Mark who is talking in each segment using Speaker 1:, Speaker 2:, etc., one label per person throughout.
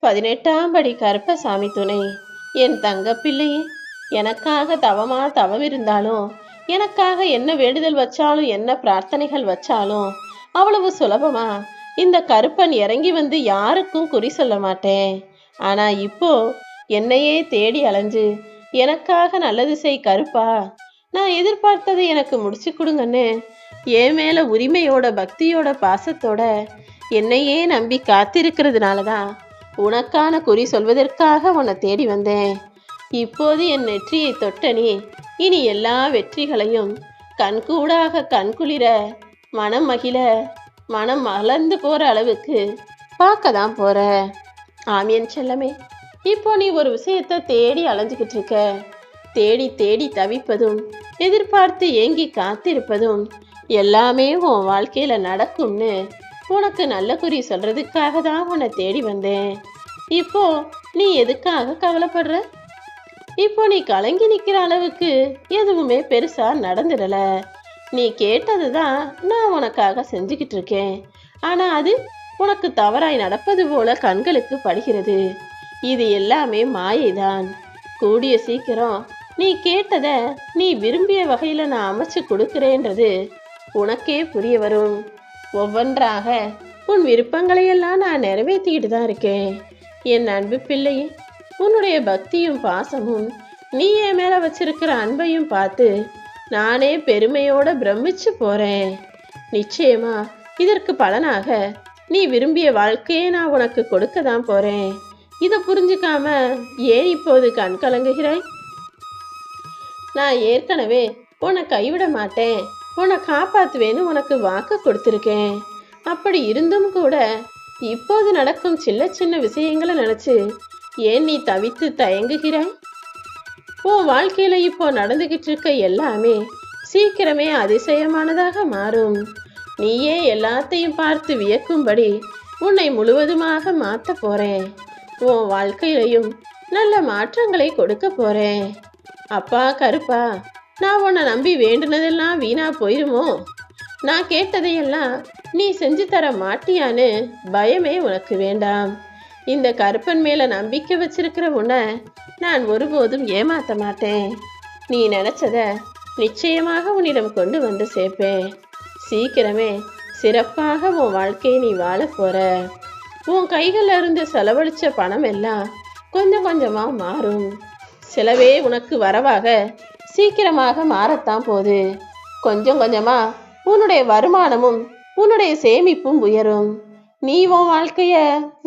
Speaker 1: 18ஆம் படி கருப்பசாமி துணை. என் தங்க பிள்ளையே, எனக்காக தவமா தவம் இருந்தாலும், எனக்காக என்ன வேண்டுதல் வச்சாலும், என்ன பிரார்த்தனைகள் வச்சாலும் அவ்வளவு சுலபமா இந்த கருப்பன் இறங்கி வந்து யாருக்கும் குறி சொல்ல மாட்டேன். ஆனா இப்போ என்னையே தேடி அலைஞ்சு எனக்காக நல்லது செய் கருப்பா, நான் எதிர்பார்த்ததை எனக்கு முடிச்சு கொடுங்கன்னு என் மேல உரிமையோட பக்தியோட பாசத்தோட என்னையே நம்பி காத்திருக்கிறதுனாலதான் உனக்கான குறி சொல்வதற்காக உன்னை தேடி வந்தேன். இப்போது என் நெற்றியை தொட்ட நீ இனி எல்லா வெற்றிகளையும் கண்கூடாக கண்குளிர மனம் மகிழ மனம் மலர்ந்து போற அளவுக்கு பார்க்க தான் போற. ஆமியன் செல்லமே, இப்போ நீ ஒரு விஷயத்தை தேடி அலைஞ்சுக்கிட்டு இருக்க. தேடி தேடி தவிப்பதும் எதிர்பார்த்து ஏங்கி காத்திருப்பதும் எல்லாமே உன் வாழ்க்கையில நடக்கும்னு உனக்கு நல்ல குறி சொல்றதுக்காக தான் உன்னை தேடி வந்தேன். இப்போ நீ எதுக்காக கவலைப்படுற? இப்போ நீ கலங்கி நிக்கிற அளவுக்கு எதுவுமே பெருசா நடந்துடல. நீ கேட்டது தான் நான் உனக்காக செஞ்சுக்கிட்டு இருக்கேன். ஆனா அது உனக்கு தவறாய் நடப்பது போல கண்களுக்கு படுகிறது. இது எல்லாமே மாயைதான். கூடிய சீக்கிரம் நீ கேட்டத நீ விரும்பிய வகையில நான் அமைச்சு கொடுக்கிறேன்றது உனக்கே புரிய வரும். ஒவ்வொன்றாக உன் விருப்பங்களையெல்லாம் நான் நிறைவேற்றிக்கிட்டு தான் இருக்கேன். என் அன்பு பிள்ளையே, உன்னுடைய பக்தியும் பாசமும் நீ என் மேல வச்சிருக்கிற அன்பையும் பார்த்து நானே பெருமையோட பிரமிச்சு போறேன். நிச்சயமா இதற்கு பலனாக நீ விரும்பிய வாழ்க்கையை நான் உனக்கு கொடுக்க தான் போறேன். இதை புரிஞ்சுக்காம ஏன் இப்போது கண் கலங்குகிறாய்? நான் ஏற்கனவே உன்னை கைவிட மாட்டேன், உன்னை காப்பாத்துவேன்னு உனக்கு வாக்கு கொடுத்துருக்கேன். அப்படி இருந்தும் கூட இப்போது நடக்கும் சின்ன சின்ன விஷயங்களை நினைச்சு ஏன் நீ தவித்து தயங்குகிறாய்? உன் வாழ்க்கையில இப்போ நடந்துகிட்டு இருக்க எல்லாமே சீக்கிரமே அதிசயமானதாக மாறும். நீயே எல்லாத்தையும் பார்த்து வியக்கும்படி உன்னை முழுவதுமாக மாத்த போறேன். உன் வாழ்க்கையிலையும் நல்ல மாற்றங்களை கொடுக்க போறேன். அப்பா கருப்பா, நான் உன்னை நம்பி வேண்டுனதெல்லாம் வீணா போயிருமோ? நான் கேட்டதையெல்லாம் நீ செஞ்சு தர மாட்டியான்னு பயமே உனக்கு வேண்டாம். இந்த கருப்பன் மேல நம்பிக்கை வச்சிருக்கிற உன்னை நான் ஒருபோதும் ஏமாத்த மாட்டேன். நீ நினைச்சத நிச்சயமாக உன்னிடம் கொண்டு வந்து சேர்ப்பேன். சீக்கிரமே சிறப்பாக உன் வாழ்க்கையை நீ வாழ போற. உன் கைகள்ல இருந்து செலவழிச்ச பணம் எல்லாம் கொஞ்சம் கொஞ்சமா மாறும். செலவே உனக்கு வரவாக சீக்கிரமாக மாறத்தான் போகுது. கொஞ்சம் கொஞ்சமா உன்னுடைய வருமானமும் உன்னுடைய சேமிப்பும் உயரும். நீ உன் வாழ்க்கைய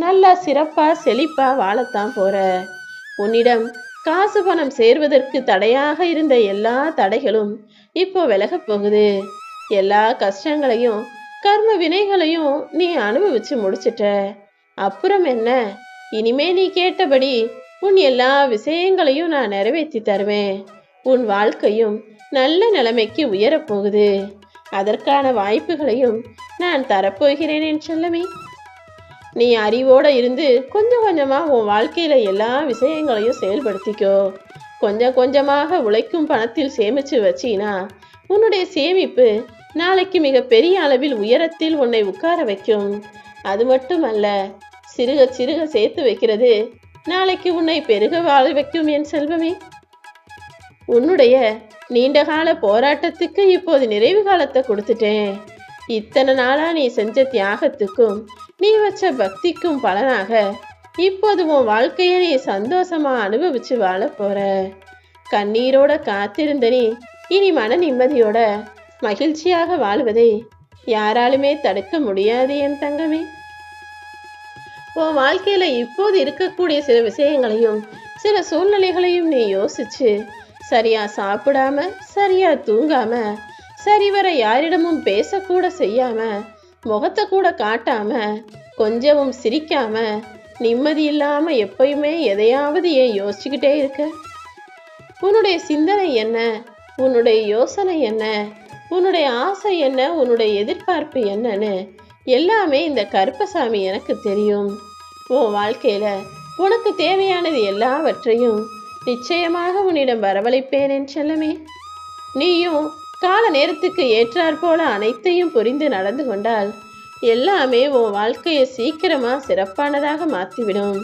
Speaker 1: நல்லா சிறப்பா செழிப்பா வாழத்தான் போற. உன்னிடம் காசு பணம் சேர்வதற்கு தடையாக இருந்த எல்லா தடைகளும் இப்போ விலகப் போகுது. எல்லா கஷ்டங்களையும் கர்ம வினைகளையும் நீ அனுபவிச்சு முடிச்சிட்ட. அப்புறம் என்ன? இனிமே நீ கேட்டபடி உன் எல்லா விஷயங்களையும் நான் நிறைவேற்றி தருவேன். உன் வாழ்க்கையும் நல்ல நிலைமைக்கு உயரப்போகுது. அதற்கான வாய்ப்புகளையும் நான் தரப்போகிறேன் என் செல்லமே. நீ அறிவோட இருந்து கொஞ்சம் கொஞ்சமா உன் வாழ்க்கையில எல்லா விஷயங்களையும் செயல்படுத்திக்கோ. கொஞ்சம் கொஞ்சமாக உழைக்கும் பணத்தில் சேமிச்சு வச்சினா உன்னுடைய சேமிப்பு நாளைக்கு மிக பெரிய அளவில் உயரத்தில் உன்னை உட்கார வைக்கும். அது மட்டுமல்ல, சிறுக சிறுக சேர்த்து வைக்கிறது நாளைக்கு உன்னை பெருக வாழ வைக்கும் என் செல்வமே. உன்னுடைய நீண்டகால போராட்டத்துக்கு இப்போது நிறைவு காலத்தை கொடுத்துட்டேன். இத்தனை நாளா நீ செஞ்ச தியாகத்துக்கும் நீ வச்ச பக்திக்கும் பலனாக இப்போது உன் வாழ்க்கையை நீ சந்தோஷமா அனுபவிச்சு வாழ போற. கண்ணீரோட காத்திருந்த நீ இனி மன நிம்மதியோட மகிழ்ச்சியாக வாழ்வதை யாராலுமே தடுக்க முடியாது என் தங்கமே. உன் வாழ்க்கையில இப்போது இருக்கக்கூடிய சில விஷயங்களையும் சில சூழ்நிலைகளையும் நீ யோசிச்சு சரியா சாப்பிடாம, சரியா தூங்காம, சரிவர யாரிடமும் பேசக்கூட செய்யாம, முகத்தை கூட காட்டாம, கொஞ்சமும் சிரிக்காம, நிம்மதி இல்லாம எப்பயுமே எதையாவது ஏன் யோசிச்சுக்கிட்டே இருக்க? உன்னுடைய சிந்தனை என்ன? உன்னுடைய யோசனை என்ன? உன்னுடைய ஆசை என்ன? உன்னுடைய எதிர்பார்ப்பு என்னன்னு எல்லாமே இந்த கருப்பசாமி எனக்கு தெரியும். உன் வாழ்க்கையில உனக்கு தேவையானது எல்லாவற்றையும் நிச்சயமாக உன்னிடம் வரவழைப்பேன் என் செல்லமே. நீயும் கால நேரத்துக்கு ஏற்றாற் போல அனைத்தையும் புரிந்து நடந்து கொண்டால் எல்லாமே உன் வாழ்க்கையை சீக்கிரமா சிறப்பானதாக மாற்றிவிடும்.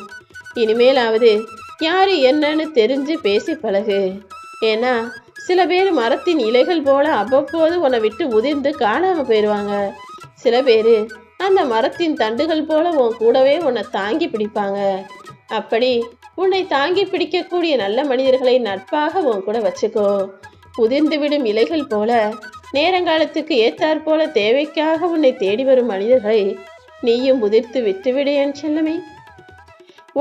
Speaker 1: இனிமேலாவது யாரு என்னன்னு தெரிஞ்சு பேசி பழகு. ஏன்னா சில பேர் மரத்தின் இலைகள் போல அவ்வப்போது உன்னை விட்டு உதிர்ந்து காணாம போயிடுவாங்க. சில பேர் அந்த மரத்தின் தண்டுகள் போல உன் கூடவே உன்னை தாங்கி பிடிப்பாங்க. அப்படி உன்னை தாங்கி பிடிக்கக்கூடிய நல்ல மனிதர்களை நட்பாக உன் கூட வச்சுக்கோ. உதிர்ந்து விடும் இலைகள் போல நேரங்காலத்துக்கு ஏற்றாற் போல தேவைக்காக உன்னை தேடி வரும் மனிதர்களை நீயும் உதிர்த்து விட்டுவிடு என் செல்லமே.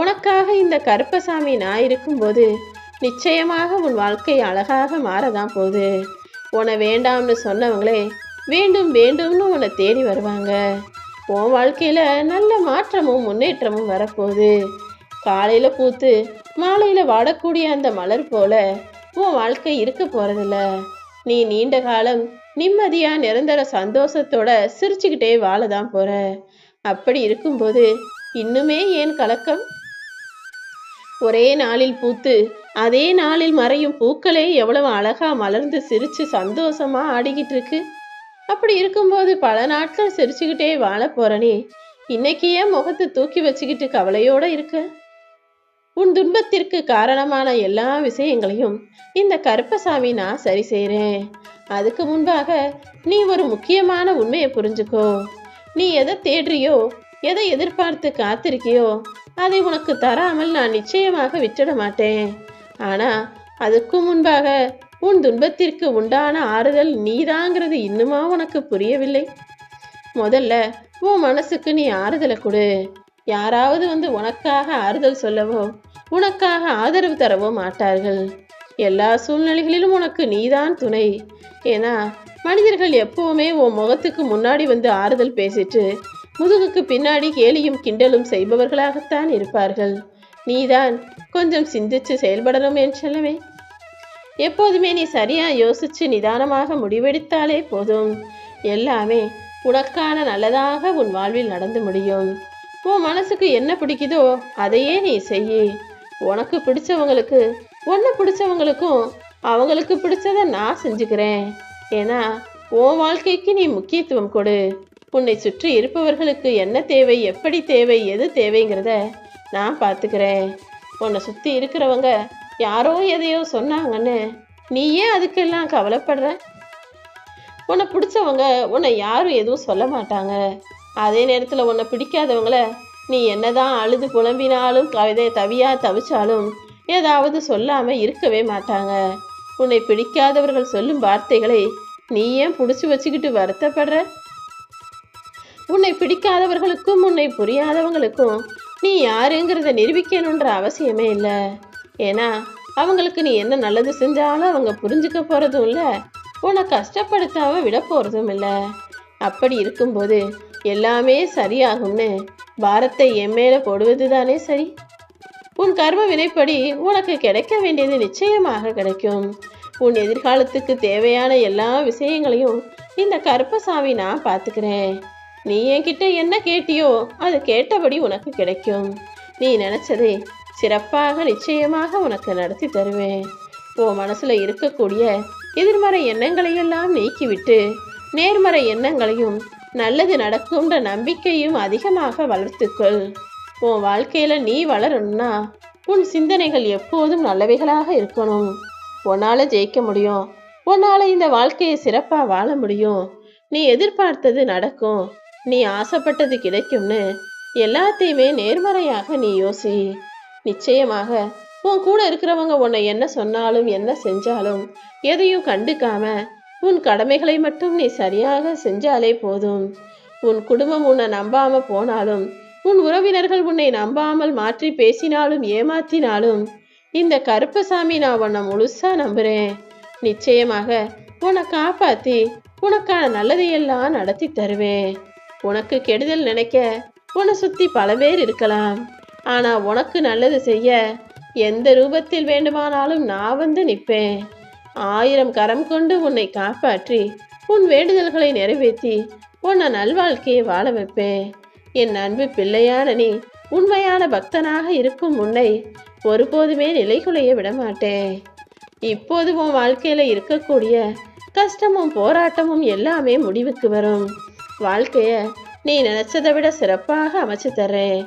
Speaker 1: உனக்காக இந்த கருப்பசாமி நான் இருக்கும்போது நிச்சயமாக உன் வாழ்க்கை அழகாக மாறதான் போகுது. உன்னை வேண்டாம்னு சொன்னவங்களே வேண்டும் வேண்டும்னு உன்னை தேடி வருவாங்க. உன் வாழ்க்கையில நல்ல மாற்றமும் முன்னேற்றமும் வரப்போகுது. காலையில பூத்து மாலையில வாடக்கூடிய அந்த மலர் போல உன் வாழ்க்கை இருக்க போறதில்ல. நீ நீண்ட காலம் நிம்மதியா நிரந்தர சந்தோஷத்தோட சிரிச்சுக்கிட்டே வாழதான் போற. அப்படி இருக்கும்போது இன்னுமே ஏன் கலக்கம்? ஒரே நாளில் பூத்து அதே நாளில் மறையும் பூக்களே எவ்வளவு அழகா மலர்ந்து சிரிச்சு சந்தோஷமா ஆடிக்கிட்டு இருக்கு. அப்படி இருக்கும்போது பல நாட்கள் சிரிச்சுக்கிட்டே வாழ போறனே, இன்னைக்கு ஏன் முகத்தை தூக்கி வச்சுக்கிட்டு கவலையோட இருக்க? உன் துன்பத்திற்கு காரணமான எல்லா விஷயங்களையும் இந்த கருப்பசாமி நான் சரி செய்கிறேன். அதுக்கு முன்பாக நீ ஒரு முக்கியமான உண்மையை புரிஞ்சுக்கோ. நீ எதை தேடுறியோ, எதை எதிர்பார்த்து காத்திருக்கியோ அதை உனக்கு தராமல் நான் நிச்சயமாக விட்டுட மாட்டேன். ஆனா அதுக்கு முன்பாக உன் துன்பத்திற்கு உண்டான ஆறுதல் நீதாங்கிறது இன்னுமா உனக்கு புரியவில்லை? முதல்ல உன் மனசுக்கு நீ ஆறுதலை கொடு. யாராவது வந்து உனக்காக ஆறுதல் சொல்லவோ உனக்காக ஆதரவு தரவோ மாட்டார்கள். எல்லா சூழ்நிலைகளிலும் உனக்கு நீதான் துணை. ஏன்னா மனிதர்கள் எப்பவுமே உன் முகத்துக்கு முன்னாடி வந்து ஆறுதல் பேசிட்டு முதுகுக்கு பின்னாடி கேலியும் கிண்டலும் செய்பவர்களாகத்தான் இருப்பார்கள். நீதான் கொஞ்சம் சிந்திச்சு செயல்படணும் என் செல்லமே. எப்போதுமே நீ சரியா யோசிச்சு நிதானமாக முடிவெடுத்தாலே போதும். எல்லாமே உனக்கான நல்லதாக உன் வாழ்வில் நடந்து முடியும். உன் மனசுக்கு என்ன பிடிக்குதோ அதையே நீ செய்யி. உனக்கு பிடிச்சவங்களுக்கு உன்னை பிடிச்சவங்களுக்கும் அவங்களுக்கு பிடிச்சதை நான் செஞ்சுக்கிறேன். ஏன்னா உன் வாழ்க்கைக்கு நீ முக்கியத்துவம் கொடு. உன்னை சுற்றி இருப்பவர்களுக்கு என்ன தேவை, எப்படி தேவை, எது தேவைங்கிறத நான் பார்த்துக்கிறேன். உன்னை சுற்றி இருக்கிறவங்க யாரோ எதையோ சொன்னாங்கன்னு நீ ஏன் அதுக்கெல்லாம் கவலைப்படுற? உன்னை பிடிச்சவங்க உன்னை யாரும் எதுவும் சொல்ல மாட்டாங்க. அதே நேரத்தில் உன்னை பிடிக்காதவங்கள நீ என்னதான் அழுது புலம்பினாலும் கவிதை தவியா தவிச்சாலும் ஏதாவது சொல்லாமல் இருக்கவே மாட்டாங்க. உன்னை பிடிக்காதவர்கள் சொல்லும் வார்த்தைகளை நீ ஏன் பிடிச்சி வச்சுக்கிட்டு வருத்தப்படுற? உன்னை பிடிக்காதவர்களுக்கும் உன்னை புரியாதவங்களுக்கும் நீ யாருங்கிறத நிரூபிக்கணுன்ற அவசியமே இல்லை. ஏன்னா அவங்களுக்கு நீ என்ன நல்லது செஞ்சாலும் அவங்க புரிஞ்சுக்க போகிறதும் இல்லை, உன்னை கஷ்டப்படுத்தாமல் விட போகிறதும் இல்லை. அப்படி இருக்கும்போது எல்லாமே சரியாகும்னு பாரத்தை என் மேலே போடுவது தானே சரி. உன் கர்ம வினைப்படி உனக்கு கிடைக்க வேண்டியது நிச்சயமாக கிடைக்கும். உன் எதிர்காலத்துக்கு தேவையான எல்லா விஷயங்களையும் இந்த கருப்பசாமி நான் பார்த்துக்கிறேன். நீ என்கிட்ட என்ன கேட்டியோ அது கேட்டபடி உனக்கு கிடைக்கும். நீ நினைச்சதை சிறப்பாக நிச்சயமாக உனக்கு நடத்தி தருவேன். உன் மனசுல இருக்கக்கூடிய எதிர்மறை எண்ணங்களையெல்லாம் நீக்கிவிட்டு நேர்மறை எண்ணங்களையும் நல்லது நடக்கும்ன்ற நம்பிக்கையும் அதிகமாக வளர்த்துக்கொள். உன் வாழ்க்கையில நீ வளரணும்னா உன் சிந்தனைகள் எப்போதும் நல்லவைகளாக இருக்கணும். உன்னால ஜெயிக்க முடியும். உன்னால இந்த வாழ்க்கையை சிறப்பா வாழ முடியும். நீ எதிர்பார்த்தது நடக்கும். நீ ஆசைப்பட்டது கிடைக்கும்னு எல்லாத்தையுமே நேர்மறையாக நீ யோசி. நிச்சயமாக உன் கூட இருக்கிறவங்க உன்னை என்ன சொன்னாலும் என்ன செஞ்சாலும் எதையும் கண்டுக்காம உன் கடமைகளை மட்டும் நீ சரியாக செஞ்சாலே போதும். உன் குடும்பம் உன்னை நம்பாம போனாலும், உன் உறவினர்கள் உன்னை நம்பாமல் மாற்றி பேசினாலும் ஏமாத்தினாலும் இந்த கருப்பசாமி நான் உன்னை முழுசா நம்புறேன். நிச்சயமாக உன்னை காப்பாத்தி உனக்கான நல்லதையெல்லாம் நடத்தி தருவேன். உனக்கு கெடுதல் நினைக்க உன்னை சுத்தி பல பேர் இருக்கலாம். ஆனா உனக்கு நல்லது செய்ய எந்த ரூபத்தில் வேண்டுமானாலும் நான் வந்து நிற்பேன். 1000 கரம் கொண்டு உன்னை காப்பாற்றி உன் வேண்டுதல்களை நிறைவேற்றி உன்னை நல்வாழ்க்கையை வாழ வைப்பேன். என் அன்பு பிள்ளையான நீ உண்மையான பக்தனாக இருக்கும் உன்னை ஒருபோதுமே நிலைகுலைய விடமாட்டேன். இப்போது உன் வாழ்க்கையில இருக்கக்கூடிய கஷ்டமும் போராட்டமும் எல்லாமே முடிவுக்கு வரும். வாழ்க்கைய நீ நினைச்சதை விட சிறப்பாக அமைச்சு தர்றேன்.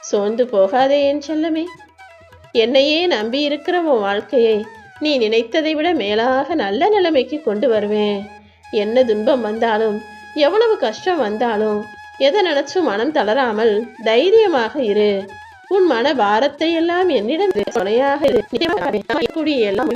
Speaker 1: சோர்ந்து போகாதே என் செல்லமே. என்னையே நம்பி இருக்கிற உன் வாழ்க்கையை நீ நினைத்ததை விட மேலாக நல்ல நிலைமைக்கு கொண்டு வருவேன். என்ன துன்பம் வந்தாலும் எவ்வளவு கஷ்டம் வந்தாலும் எதை நினைச்சும் மனம் தளராமல் தைரியமாக இரு. உன் மன பாரத்தை எல்லாம் என்னிடம் துணையாக எல்லாம்